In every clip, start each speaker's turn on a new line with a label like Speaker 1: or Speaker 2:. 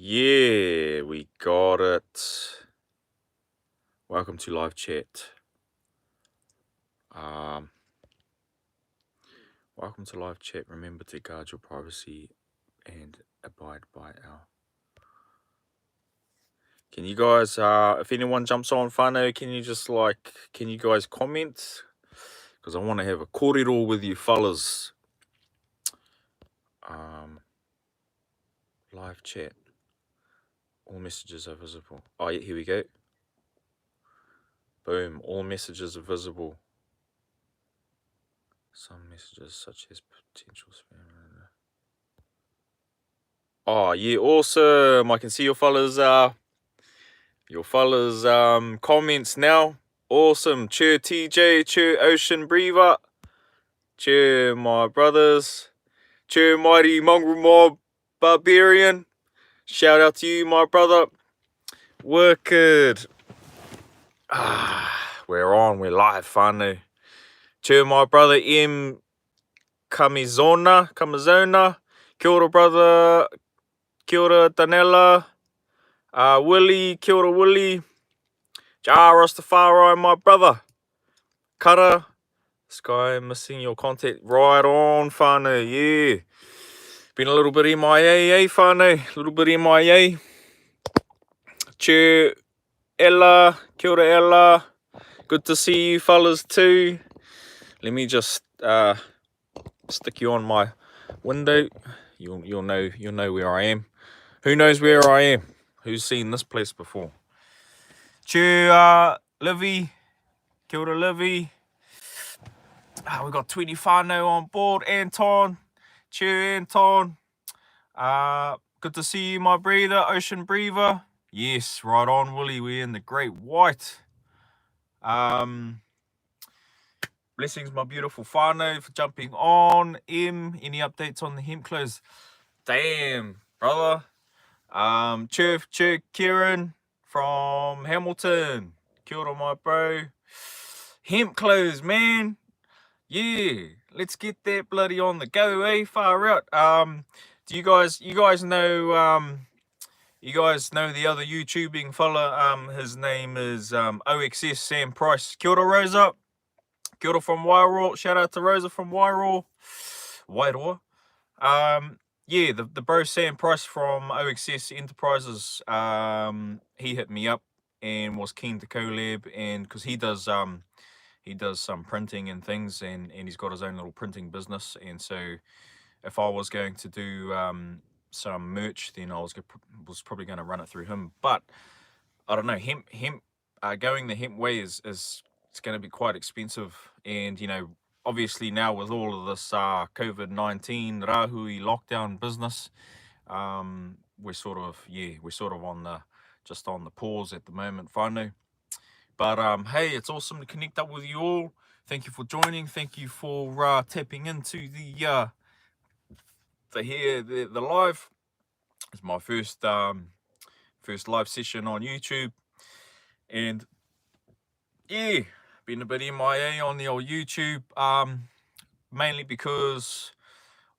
Speaker 1: Yeah, we got it. Welcome to live chat. Welcome to live chat. Remember to guard your privacy and abide by our. Can you guys, if anyone jumps on whānau, can you guys comment? Because I want to have a korero with you fellas. Live chat. All messages are visible. Oh, yeah, here we go. Boom. All messages are visible. Some messages such as potential spam. Oh, yeah, awesome. I can see your fellas comments now. Awesome. Cheer TJ, cheer Ocean Breather. Cheer my brothers. Cheer Mighty Mongrel Mob Barbarian. Shout out to you, my brother. Wicked. We're on, we're live, whānau. Cheer my brother M. Kamizona. Kia ora, brother. Kia ora, Danella. Willie. Kia ora, Willie. Ja Rastafari, my brother. Kara. Sky, missing your contact. Right on, whānau. Yeah. Been a little bit MIA, whānau? A little bit MIA. Cheer. Ella. Kia ora, Ella. Good to see you fellas too. Let me just stick you on my window. You'll know where I am. Who knows where I am? Who's seen this place before? Cheer, Livy. Kia ora, Livy. We got 20 whānau on board. Anton. Cheer, Anton. Good to see you, my breather. Ocean Breather. Yes, right on, Willie. We're in the Great White. Blessings, my beautiful whānau, for jumping on. Any updates on the hemp clothes? Damn, brother. Cheer, Kieran from Hamilton. Kia ora, my bro. Hemp clothes, man. Yeah, let's get that bloody on the go, far out. Do you guys know the other YouTubing fella? His name is OXS Sam Price. Kia ora, Rosa. Kia ora from Wairoa. Shout out to Rosa from Wairoa. Yeah, the bro Sam Price from OXS Enterprises, he hit me up and was keen to collab, and because he does some printing and things, and he's got his own little printing business, and so if I was going to do some merch, then I was probably going to run it through him. But I don't know, hemp going the hemp way is it's going to be quite expensive, and obviously now with all of this COVID-19 rahui lockdown business, we're sort of on the pause at the moment, whānau. But hey, it's awesome to connect up with you all. Thank you for joining. Thank you for tapping into the live. It's my first live session on YouTube, and yeah, been a bit MIA on the old YouTube, mainly because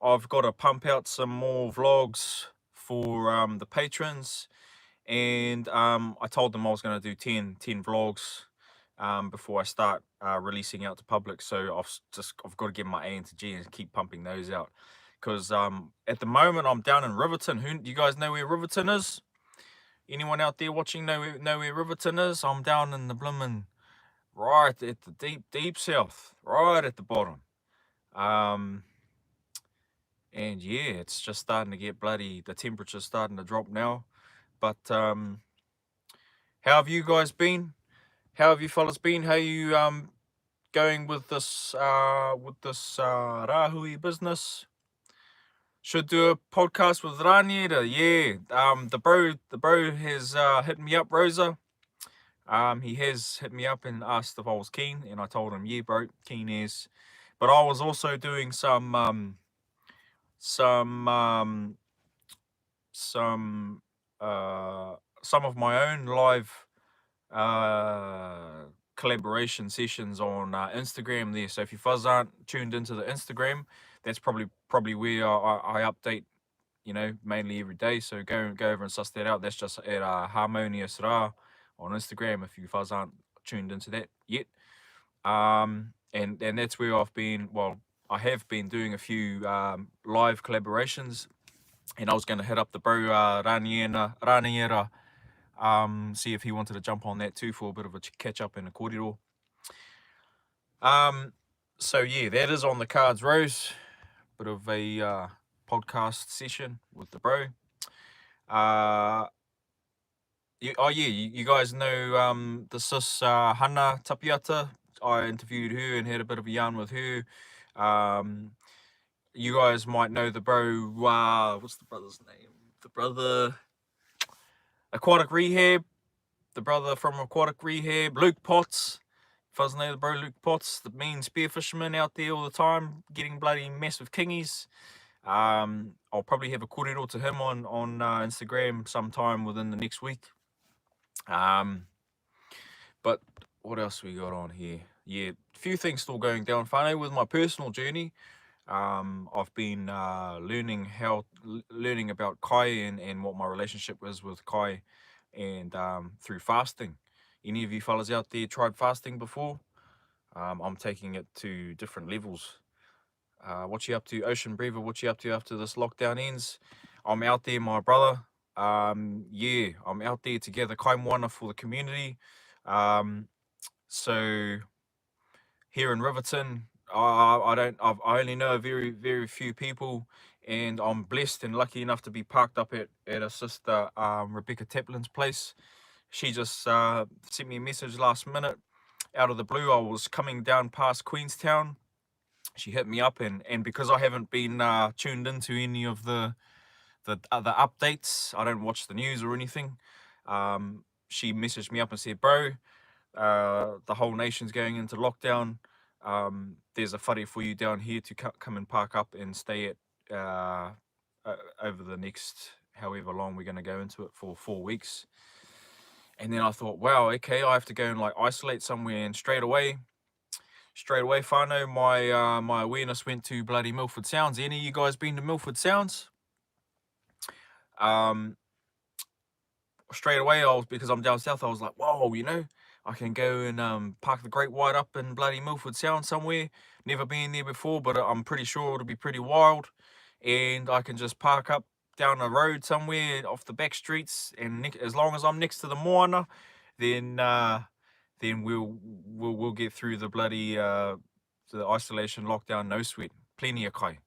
Speaker 1: I've got to pump out some more vlogs for the patrons, and I told them I was going to do 10 vlogs before I start releasing out to public. So I've got to get my A into G and keep pumping those out, because at the moment I'm down in Riverton. Do you guys know where Riverton is? Anyone out there watching know where Riverton is? I'm down in the blimmin' right at the deep south, right at the bottom. And yeah, it's just starting to get the temperature's starting to drop now. But how have you guys been? How have you fellas been? How are you going with this rahui business? Should do a podcast with Raniera. Yeah, the bro has hit me up, Rosa. He has hit me up and asked if I was keen, and I told him, yeah, bro, keen as. But I was also doing some of my own live collaboration sessions on Instagram there. So if you fuzz aren't tuned into the Instagram, that's probably where I update you know, mainly every day. So go over and suss that out. That's just at Harmonious Ra on Instagram if you guys aren't tuned into that yet. And that's where I've been. Well, I have been doing a few live collaborations, and I was going to hit up the bro Raniera, see if he wanted to jump on that too for a bit of a catch up in a Korero. So yeah, that is on the cards, Rose. Bit of a podcast session with the bro. You guys know the sis Hana Tapiata. I interviewed her and had a bit of a yarn with her. You guys might know the bro. What's the brother's name? The brother Aquatic Rehab. The brother from Aquatic Rehab, Luke Potts. If I was know the bro Luke Potts, the mean spear fisherman out there all the time, getting bloody massive kingies. I'll probably have a korero to him on Instagram sometime within the next week. But what else we got on here? Yeah, a few things still going down. Whānau, with my personal journey, I've been learning about kai and what my relationship is with kai, and through fasting. Any of you fellas out there tried fasting before? I'm taking it to different levels. What you up to, Ocean Breather? What you up to after this lockdown ends? I'm out there, my brother. Yeah, I'm out there to gather kai moana for the community. So here in Riverton, I only know very few people, and I'm blessed and lucky enough to be parked up at a sister Rebecca Taplin's place. She just sent me a message last minute out of the blue. I was coming down past Queenstown. She hit me up, and because I haven't been tuned into any of the other updates, I don't watch the news or anything. She messaged me up and said, bro, the whole nation's going into lockdown. There's a whare for you down here to come and park up and stay at over the next however long we're going to go into it for 4 weeks. And then I thought, wow, okay, I have to go and like isolate somewhere. And straight away, whānau, my awareness went to bloody Milford Sounds. Any of you guys been to Milford Sounds? Straight away, because I'm down south, I was like, whoa, you know, I can go and park the Great White up in bloody Milford Sound somewhere. Never been there before, but I'm pretty sure it'll be pretty wild. And I can just park up down a road somewhere off the back streets, and as long as I'm next to the moana, then we'll get through the bloody the isolation lockdown, no sweat. Plenty of kai,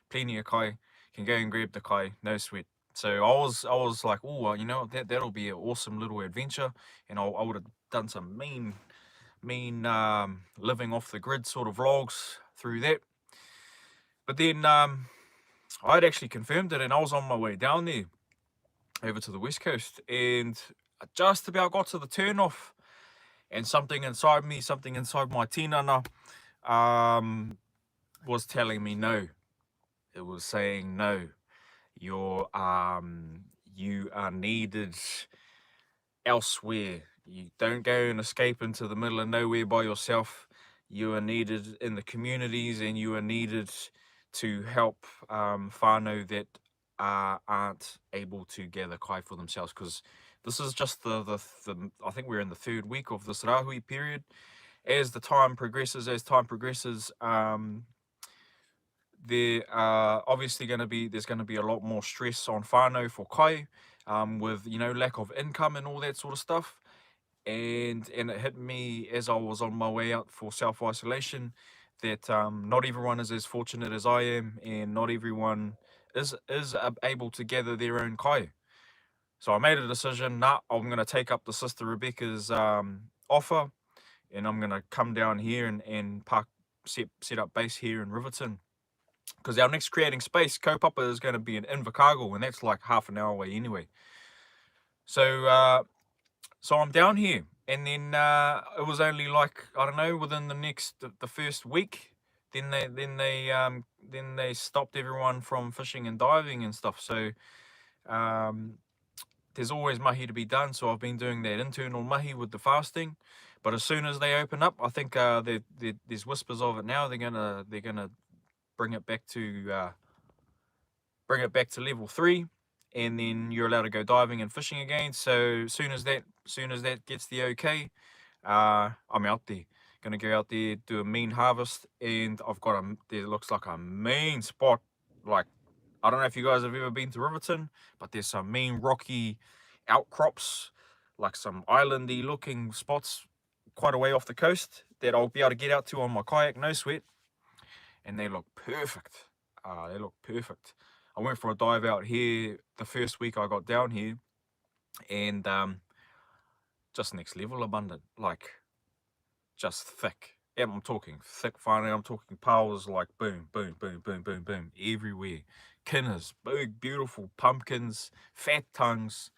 Speaker 1: can go and grab the kai, no sweat. So I was like, oh, you know, that'll be an awesome little adventure, and I would have done some mean living off the grid sort of vlogs through that. But then I'd actually confirmed it, and I was on my way down there over to the west coast, and I just about got to the turnoff, and something inside me, something inside my tinana, was telling me no. It was saying no. You are needed elsewhere. You don't go and escape into the middle of nowhere by yourself. You are needed in the communities, and you are needed to help whānau that aren't able to gather kai for themselves, because this is just the I think we're in the 3rd week of this rahui period. As time progresses, there are obviously there's going to be a lot more stress on whānau for kai, with, you know, lack of income and all that sort of stuff. And it hit me as I was on my way out for self-isolation that not everyone is as fortunate as I am, and not everyone is able to gather their own kai. So I made a decision. I'm going to take up the sister Rebecca's offer, and I'm going to come down here and set up base here in Riverton, because our next creating space, kaupapa, is going to be in Invercargill, and that's like half an hour away anyway. So so I'm down here, and then it was only like, I don't know, within the first week, then they stopped everyone from fishing and diving and stuff. So there's always mahi to be done, so I've been doing that internal mahi with the fasting. But as soon as they open up, I think there's whispers of it now. They're gonna bring it back to bring it back to level 3, and then you're allowed to go diving and fishing again. So soon as that gets the okay, I'm out there. Gonna go out there, do a mean harvest, and I've got there looks like a mean spot. Like, I don't know if you guys have ever been to Riverton, but there's some mean rocky outcrops, like some islandy looking spots quite a way off the coast that I'll be able to get out to on my kayak, no sweat. And they look perfect. They look perfect. I went for a dive out here the first week I got down here, and just next level abundant, like just thick. And I'm talking thick finally, I'm talking piles like boom, boom, boom, boom, boom, boom, everywhere. Kinners, big, beautiful pumpkins, fat tongues.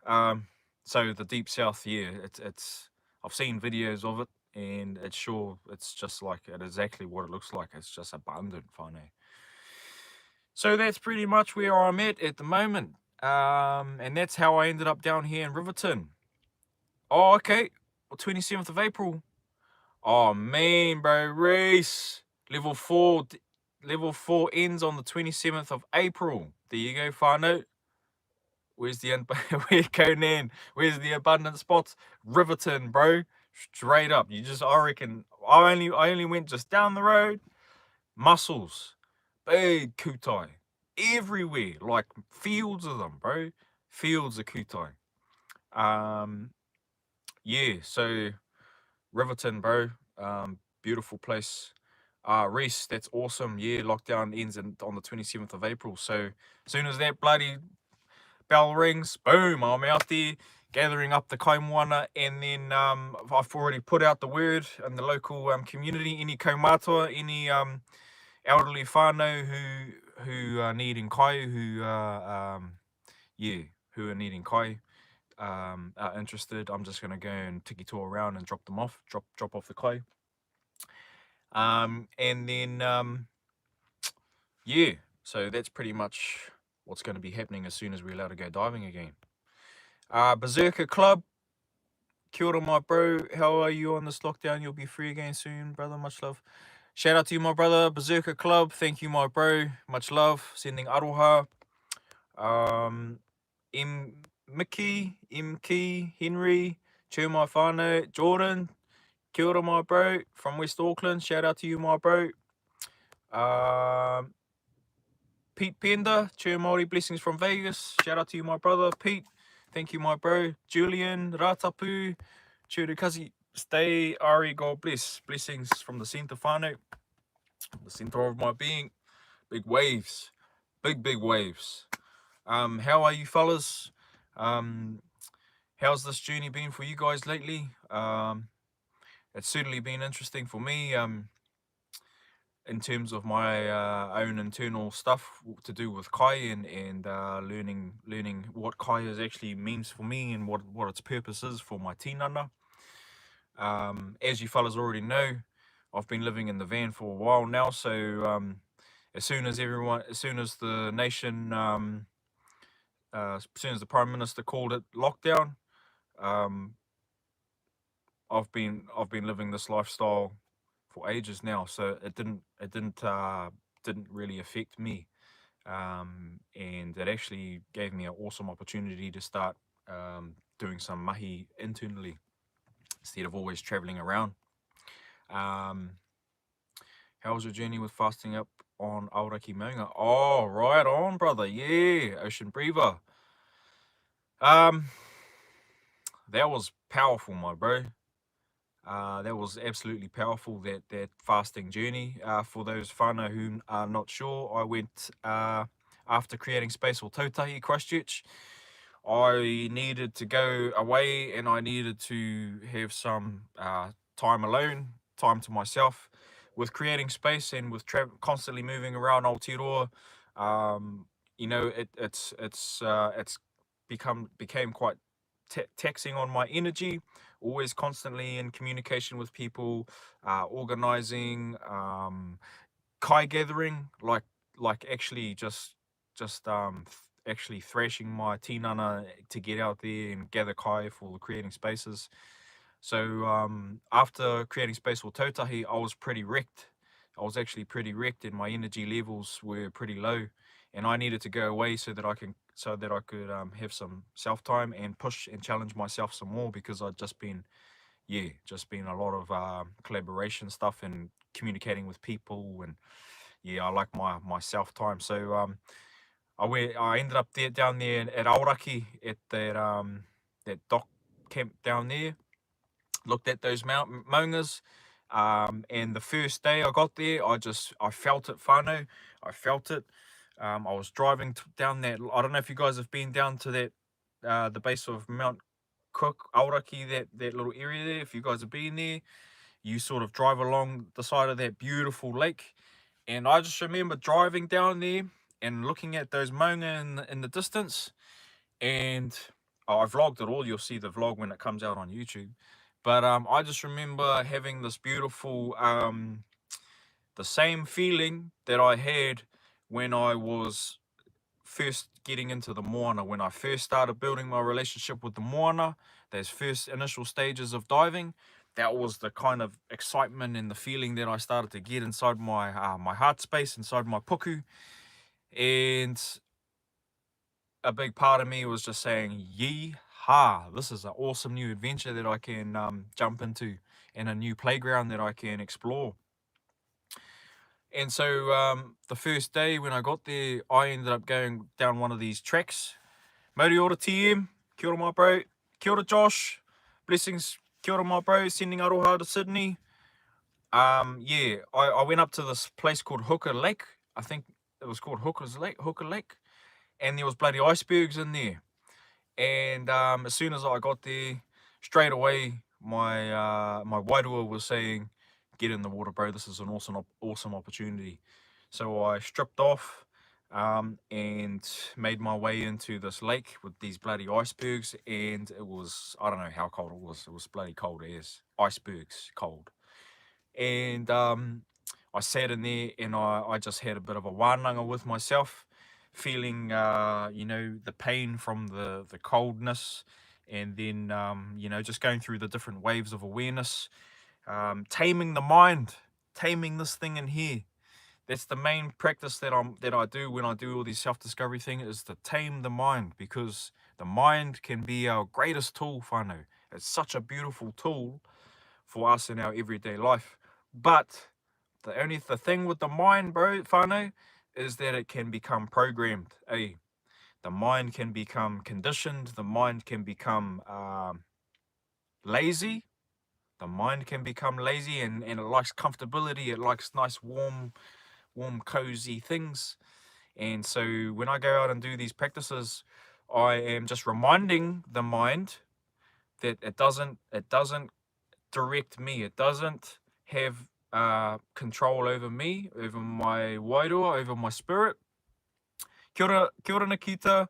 Speaker 1: So the deep south, yeah, it's I've seen videos of it, and it's just like exactly what it looks like. It's just abundant, finally. So that's pretty much where I'm at the moment. And that's how I ended up down here in Riverton. Oh, okay. Well, 27th of April. Oh, man, bro. Race. Level 4 ends on the 27th of April. There you go, whānau. Where's the Conan? Where's the abundant spots? Riverton, bro. Straight up. I reckon, I only went just down the road. Mussels. Big kutai. Everywhere. Like fields of them, bro. Fields of kutai. Yeah, so Riverton, bro. Beautiful place. Reese, that's awesome. Yeah, lockdown ends on the 27th of April. So as soon as that bloody bell rings, boom, I'm out there gathering up the kaimoana, and then I've already put out the word in the local community. Any kaumātua, any elderly whānau who are needing kai, who are needing kai, are interested, I'm just gonna go and tiki tour around and drop them off, drop off the kai. And then yeah, so that's pretty much what's going to be happening as soon as we're allowed to go diving again. Berserker Club, kia ora, my bro. How are you on this lockdown? You'll be free again soon, brother. Much love. Shout out to you, my brother. Berserker Club, thank you, my bro. Much love. Sending AROHA. Mickey, Henry, Cheer my whānau, Jordan, kia ora, my bro, from West Auckland. Shout out to you, my bro. Pete Pender, Cheer Māori, blessings from Vegas. Shout out to you, my brother. Pete, thank you, my bro. Julian, Ratapu, Cheer Kazi, stay, Ari, God bless. Blessings from the centre whānau, the centre of my being. Big waves, big waves. How are you fellas? How's this journey been for you guys lately? It's certainly been interesting for me, in terms of my own internal stuff to do with kai, and learning what kai actually means for me, and what its purpose is for my tinana. As you fellas already know, I've been living in the van for a while now, so as soon as the nation, as soon as the Prime Minister called it lockdown, I've been living this lifestyle for ages now, so it didn't really affect me, and it actually gave me an awesome opportunity to start doing some mahi internally instead of always traveling around. How was your journey with fasting up on Aoraki Maunga? Oh, right on, brother. Yeah, Ocean Breather. That was powerful, my bro. That was absolutely powerful, that fasting journey. For those whānau who are not sure, I went after creating Space or Tautahi, Christchurch. I needed to go away, and I needed to have some time alone, time to myself. With creating space and with constantly moving around Aotearoa, you know, it's became quite taxing on my energy. Always constantly in communication with people, organizing, kai gathering, like actually just actually thrashing my tinana to get out there and gather kai for creating spaces. So after creating Space for Tautahi, I was pretty wrecked. I was actually pretty wrecked, and my energy levels were pretty low. and I needed to go away so that I could have some self time and push and challenge myself some more, because I'd just been a lot of collaboration stuff and communicating with people, and I like my self time. So I ended up down there at Aoraki at that dock camp down there. Looked at those maungas, and the first day I got there, I felt it, whānau. I felt it. I was driving down that. I don't know if you guys have been down to that, the base of Mount Cook, Aoraki, that little area there. If you guys have been there, you sort of drive along the side of that beautiful lake, and I just remember driving down there and looking at those maunga in the distance, and I vlogged it all. You'll see the vlog when it comes out on YouTube. But I just remember having this beautiful, the same feeling that I had when I was first getting into the moana, when I first started building my relationship with the moana, those first initial stages of diving. That was the kind of excitement and the feeling that I started to get inside my heart space, inside my puku. And a big part of me was just saying, yee-ha, this is an awesome new adventure that I can jump into, and a new playground that I can explore. And so the first day when I got there, I ended up going down one of these tracks. Mauri ora TM, kia ora my bro, kia ora Josh, blessings, kia ora my bro, sending aroha to Sydney. I went up to this place called Hooker Lake. I think it was called Hooker Lake, and there was bloody icebergs in there. And as soon as I got there, straight away, my wairua was saying, "Get in the water, bro. This is an awesome opportunity." So I stripped off and made my way into this lake with these bloody icebergs, and it was, I don't know how cold it was. It was bloody cold as icebergs cold. And I sat in there, and I just had a bit of a wānanga with myself, feeling the pain from the coldness, and then just going through the different waves of awareness, taming the mind, taming this thing in here. That's the main practice that I do when I do all these self-discovery things, is to tame the mind, because the mind can be our greatest tool, whānau. It's such a beautiful tool for us in our everyday life. But the thing with the mind, bro, whānau, is that it can become programmed. The mind can become conditioned. The mind can become lazy. The mind can become lazy, and it likes comfortability. It likes nice, warm, cozy things. And so when I go out and do these practices, I am just reminding the mind that it doesn't direct me. It doesn't have control over me, over my wairua, over my spirit. Kia ora Nikita.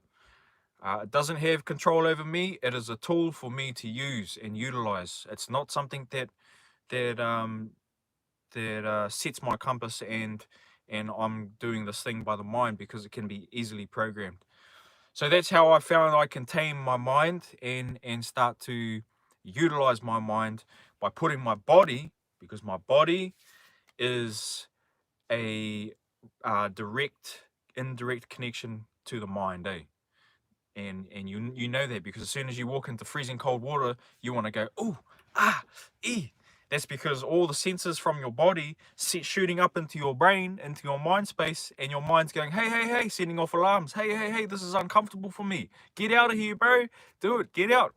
Speaker 1: It doesn't have control over me. It is a tool for me to use and utilize. It's not something that sets my compass, and I'm doing this thing by the mind, because it can be easily programmed. So that's how I found I can tame my mind and start to utilize my mind by putting my body, because my body is a indirect connection to the mind, and you know that, because as soon as you walk into freezing cold water, you want to go, ooh, ah, ee. That's because all the senses from your body shooting up into your brain, into your mind space, and your mind's going, hey, hey, hey, sending off alarms. Hey, hey, hey, this is uncomfortable for me. Get out of here, bro. Do it. Get out.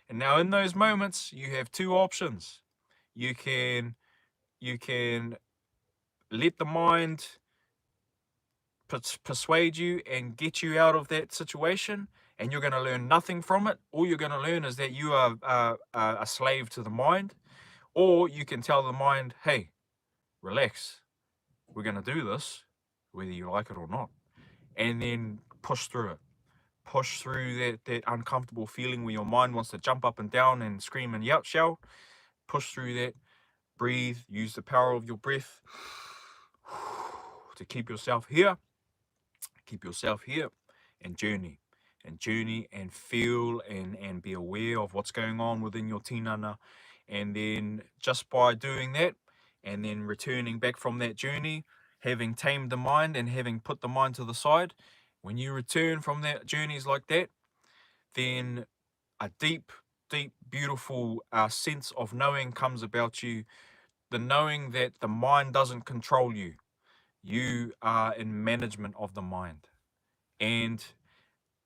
Speaker 1: And now in those moments, you have two options. You can let the mind persuade you and get you out of that situation, and you're going to learn nothing from it. All you're going to learn is that you are a slave to the mind. Or you can tell the mind, hey, relax, we're going to do this, whether you like it or not. And then push through it. Push through that uncomfortable feeling where your mind wants to jump up and down and scream and shout. Push through that. Breathe. Use the power of your breath to keep yourself here. Keep yourself here, and journey. And feel and be aware of what's going on within your tinana. And then just by doing that, and then returning back from that journey, having tamed the mind and having put the mind to the side, when you return from that journeys like that, then a deep, deep, beautiful sense of knowing comes about you. The knowing that the mind doesn't control you. You are in management of the mind. And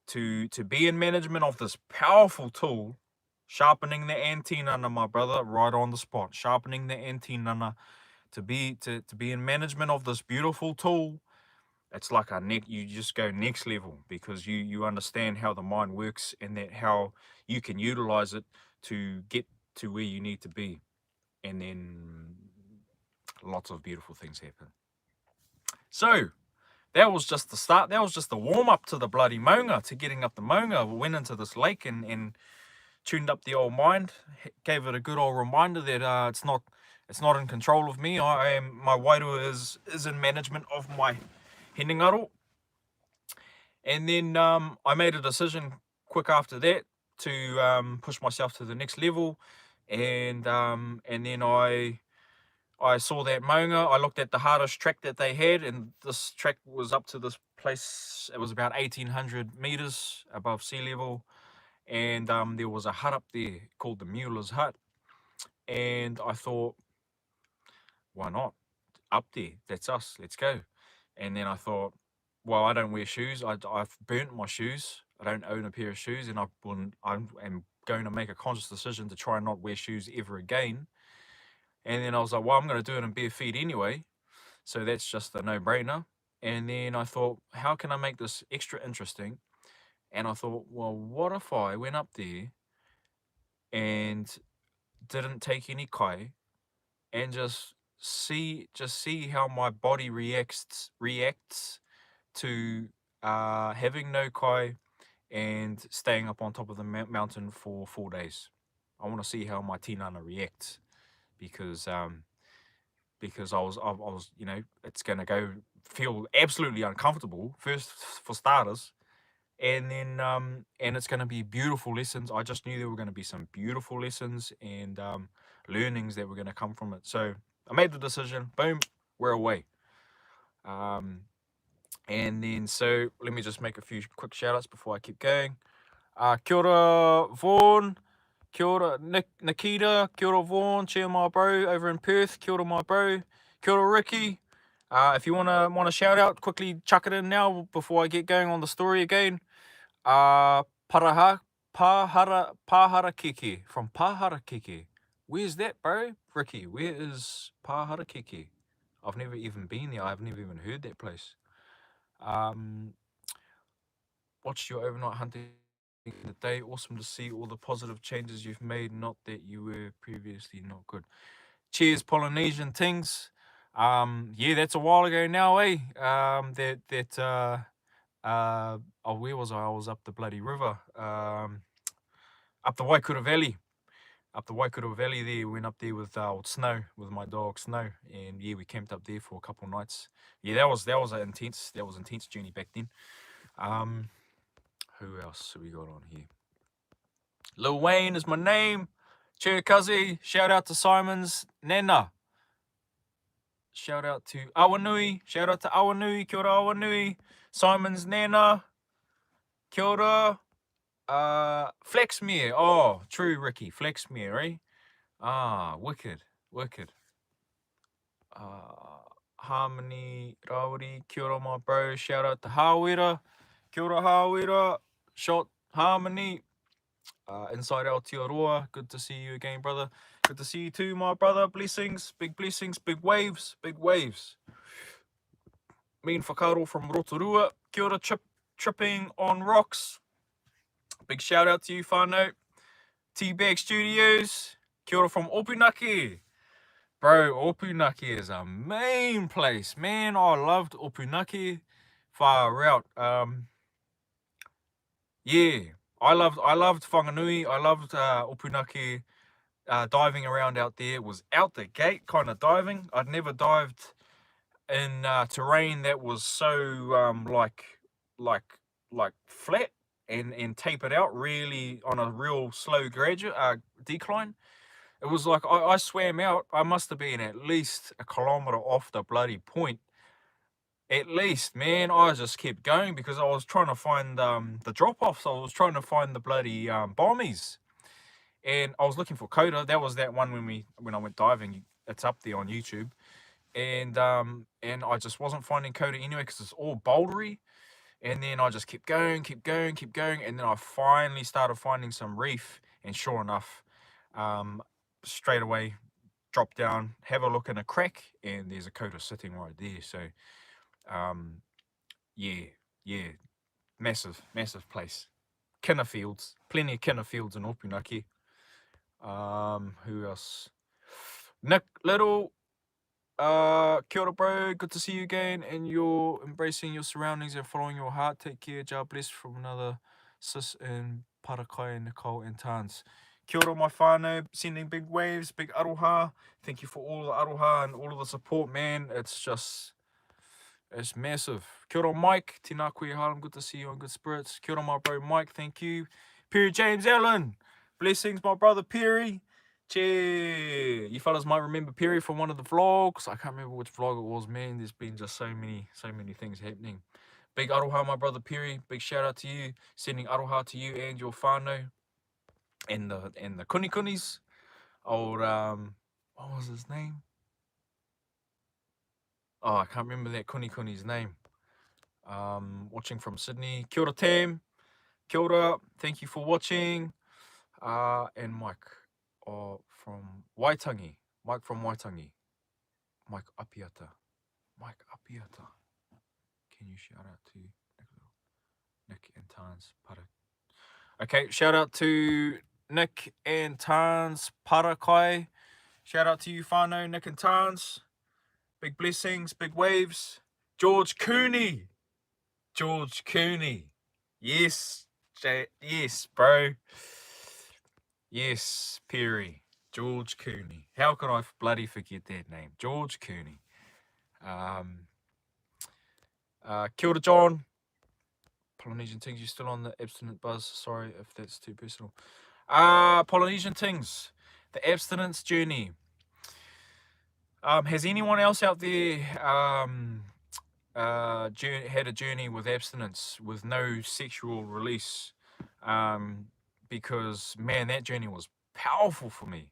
Speaker 1: to be in management of this powerful tool, sharpening the antenna, my brother, right on the spot, sharpening the antenna, to be in management of this beautiful tool, it's like you just go next level, because you understand how the mind works, and that how you can utilize it to get to where you need to be, and then lots of beautiful things happen. So that was just the start. That was just the warm up to the bloody maunga, to getting up the maunga. We went into this lake and tuned up the old mind, gave it a good old reminder that it's not in control of me. My wairua is in management of my hinengaro. And then I made a decision quick after that to push myself to the next level, and then I saw that maunga. I looked at the hardest track that they had, and this track was up to this place. It was about 1,800 meters above sea level, and there was a hut up there called the Mueller's Hut, and I thought, why not? Up there, that's us. Let's go. And then I thought, well, I don't wear shoes. I've burnt my shoes. I don't own a pair of shoes, and I'm going to make a conscious decision to try and not wear shoes ever again. And then I was like, well, I'm going to do it in bare feet anyway, so that's just a no-brainer. And then I thought, how can I make this extra interesting? And I thought, well, what if I went up there and didn't take any kai, and just see how my body reacts to having no kai and staying up on top of the mountain for 4 days. I want to see how my tinana reacts, because I was, it's gonna feel absolutely uncomfortable first for starters, and then and it's gonna be beautiful lessons. I just knew there were gonna be some beautiful lessons and learnings that were gonna come from it. So I made the decision. Boom, we're away. And then, so let me just make a few quick shout outs before I keep going. Kia ora, Vaughan. Kia ora, Nikita. Kia ora, Vaughan. Cheer my bro over in Perth. Kia ora, my bro. Kia ora, Ricky. If you want to shout out, quickly chuck it in now before I get going on the story again. Pahara Keke, from Pahara Keke. Where's that, bro? Ricky, where is Pahara Keke? I've never even been there. I've never even heard that place. Watched your overnight hunting the day. Awesome to see all the positive changes you've made. Not that you were previously not good. Cheers, Polynesian things. Yeah, that's a while ago now, eh? Oh, where was I? I was up the bloody river. Up the Waikato Valley. Up the Waikato Valley there. Went up there with old Snow, with my dog Snow, and yeah, we camped up there for a couple nights. Yeah, that was an intense journey back then. Who else have we got on here? Lil Wayne is my name. Cherikazi. Shout out to Simon's Nana. Shout out to Awanui. Shout out to Awanui. Kia ora, Awanui. Simon's Nana. Kia ora. Flexmere. Oh, true, Ricky. Flexmere, eh? Wicked. Harmony Rauri. Kia ora, my bro. Shout out to Hawera. Kia ora, Hawera. Shot Harmony. Inside Aotearoa, good to see you again, brother. Good to see you too, my brother. Blessings, big waves. Me and Whakaro from Rotorua. Kia ora, tripping on rocks. Big shout out to you, whānau. Teabag Studios. Kia ora from Opunake. Bro, Opunake is a main place, man. I loved Opunake. Far out. Yeah. I loved Whanganui. I loved Opunake. Diving around out there was out the gate kind of diving. I'd never dived in terrain that was so like flat and tapered out really on a real slow decline. It was like I swam out. I must have been at least a kilometer off the bloody point, At least, man, I just kept going because I was trying to find the drop-offs. I was trying to find the bloody bombies. And I was looking for Coda. That was that one when I went diving. It's up there on YouTube. And I just wasn't finding Coda anyway because it's all bouldery. And then I just kept going, and then I finally started finding some reef. And sure enough, straight away, drop down, have a look in a crack, and there's a Coda sitting right there. So, yeah, massive place. Kinner fields, plenty of kinner fields in Opinaki. Who else? Nick Little. Kia ora, bro. Good to see you again. And you're embracing your surroundings and following your heart. Take care. Ja bless from another sis in Parakai, Nicole and Tans. Kia ora, my whānau. Sending big waves, big aroha. Thank you for all the aroha and all of the support, man. It's massive. Kia ora, Mike. Tina koe Harlem. Good to see you on good spirits. Kia ora, my bro, Mike. Thank you. Perry James Allen. Blessings, my brother Perry. Cheer. You fellas might remember Perry from one of the vlogs. I can't remember which vlog it was, man. There's been just so many things happening. Big aroha, my brother Perry. Big shout out to you. Sending aroha to you and your whānau. And the kunikunis. Old what was his name? Oh, I can't remember that kunikuni's name. Watching from Sydney. Kia ora, Tam. Kia ora. Thank you for watching. And Mike from Waitangi. Mike from Waitangi. Mike Apiata. Mike Apiata. Can you shout out to Nick and Tans Para? Okay, shout out to Nick and Tans Parakai. Shout out to you, whānau, Nick and Tans. Big blessings, big waves. George Cooney. George Cooney. Yes, yes, bro. Yes, Perry. George Cooney. How could I bloody forget that name? George Cooney. Kia ora, John. Polynesian Tings, you still on the abstinent buzz? Sorry if that's too personal. Polynesian Tings, the abstinence journey. Has anyone else out there had a journey with abstinence with no sexual release? Because man, that journey was powerful for me.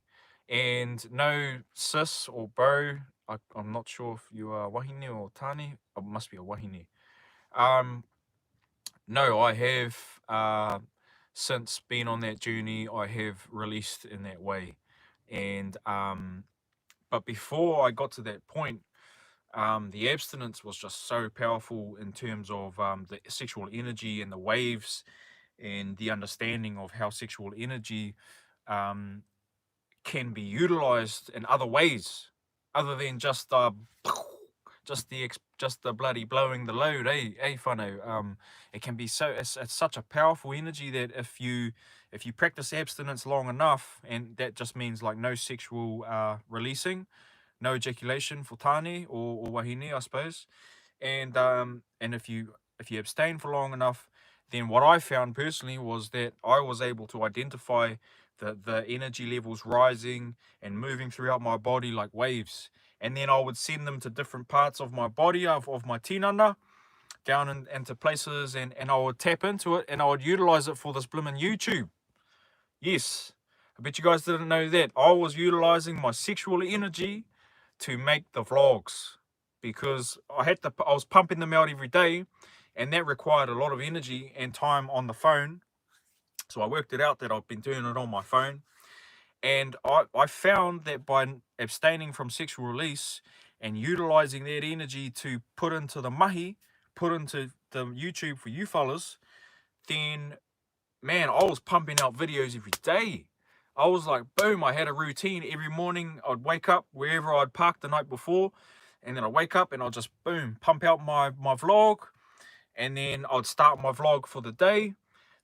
Speaker 1: And no sis or bro, I'm not sure if you are wahine or tani. It must be a wahine. No, I have since been on that journey. I have released in that way, and but before I got to that point, the abstinence was just so powerful in terms of the sexual energy and the waves, and the understanding of how sexual energy can be utilized in other ways, other than just the bloody blowing the load, whānau. It can be it's such a powerful energy that if you practice abstinence long enough, and that just means like no sexual releasing, no ejaculation for tani or wahine, I suppose, and if you abstain for long enough, then what I found personally was that I was able to identify the energy levels rising and moving throughout my body like waves. And then I would send them to different parts of my body, of my tinana, down into places, and I would tap into it, and I would utilize it for this blimmin' YouTube. Yes, I bet you guys didn't know that. I was utilizing my sexual energy to make the vlogs, because I was pumping them out every day, and that required a lot of energy and time on the phone. So I worked it out that I've been doing it on my phone. And I found that by abstaining from sexual release and utilizing that energy to put into the mahi, put into the YouTube for you fellas, then, man, I was pumping out videos every day. I was like, boom, I had a routine. Every morning I'd wake up wherever I'd parked the night before, and then I'd wake up and I'd just, boom, pump out my vlog, and then I'd start my vlog for the day.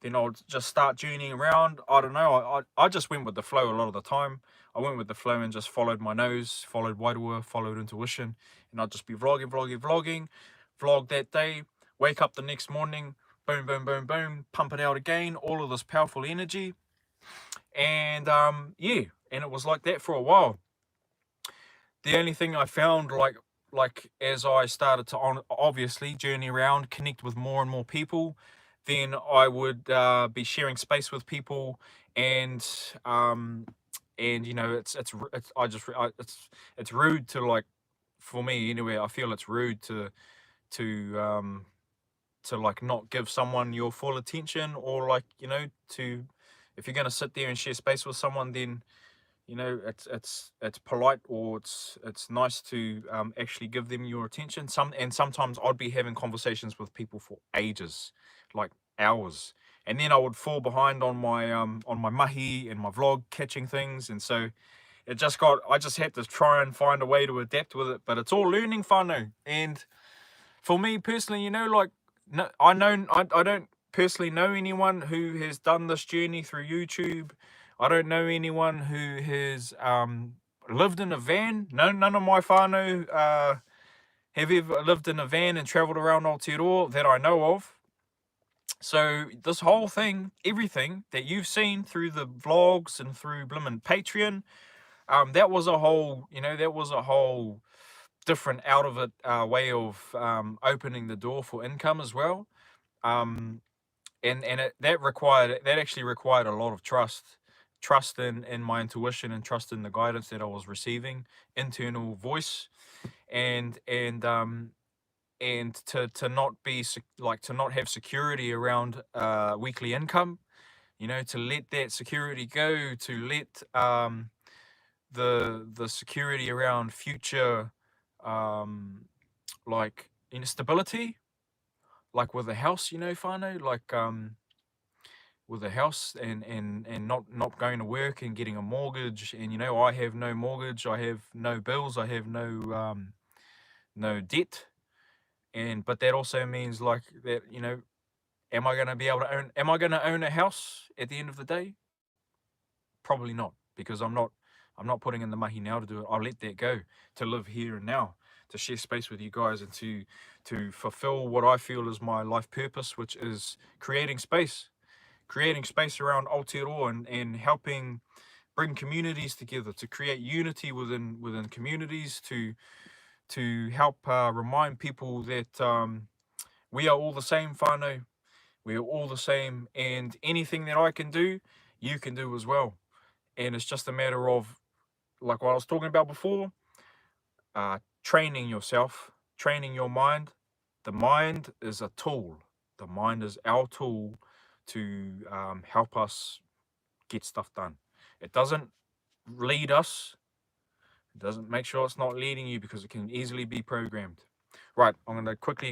Speaker 1: Then I'll just start journeying around. I don't know. I just went with the flow a lot of the time. I went with the flow and just followed my nose, followed Wairua, followed intuition. And I'd just be vlogging, vlog that day, wake up the next morning, boom, boom, boom, boom, pump it out again, all of this powerful energy. And yeah, and it was like that for a while. The only thing I found, like, like as I started to obviously journey around, connect with more and more people, then I would be sharing space with people, and um, you know, it's I just it's rude to, like, for me anyway. I feel it's rude to like not give someone your full attention, or, like, you know, to, if you're gonna sit there and share space with someone, then, you know, it's polite, or it's nice to actually give them your attention. Sometimes I'd be having conversations with people for ages, like hours, and then I would fall behind on my mahi and my vlog catching things, and so I just had to try and find a way to adapt with it. But it's all learning whānau. And for me personally, you know, like, no, I don't personally know anyone who has done this journey through YouTube. I don't know anyone who has lived in a van. No, none of my whānau have ever lived in a van and travelled around Aotearoa that I know of. So this whole thing, everything that you've seen through the vlogs and through Blimmin' Patreon, that was a whole, you know, that was a whole different out of it way of opening the door for income as well. That actually required a lot of trust in my intuition, and trust in the guidance that I was receiving, internal voice, and to not be to not have security around weekly income, you know, to let that security go, to let the security around future like instability, like with a house, you know, whānau, like with a house, and not going to work and getting a mortgage. And, you know, I have no mortgage, I have no bills, I have no debt. And but that also means, like, that, you know, am I going to be able to own a house at the end of the day? Probably not, because I'm not putting in the mahi now to do it. I'll let that go to live here and now, to share space with you guys, and to fulfill what I feel is my life purpose, which is creating space around Aotearoa, and helping bring communities together, to create unity within communities, to help remind people that we are all the same whānau. We are all the same, and anything that I can do, you can do as well. And it's just a matter of, like what I was talking about before, training yourself, training your mind. The mind is a tool. The mind is our tool to help us get stuff done. It doesn't lead us. It doesn't make sure it's not leading you, because it can easily be programmed. Right, I'm going to quickly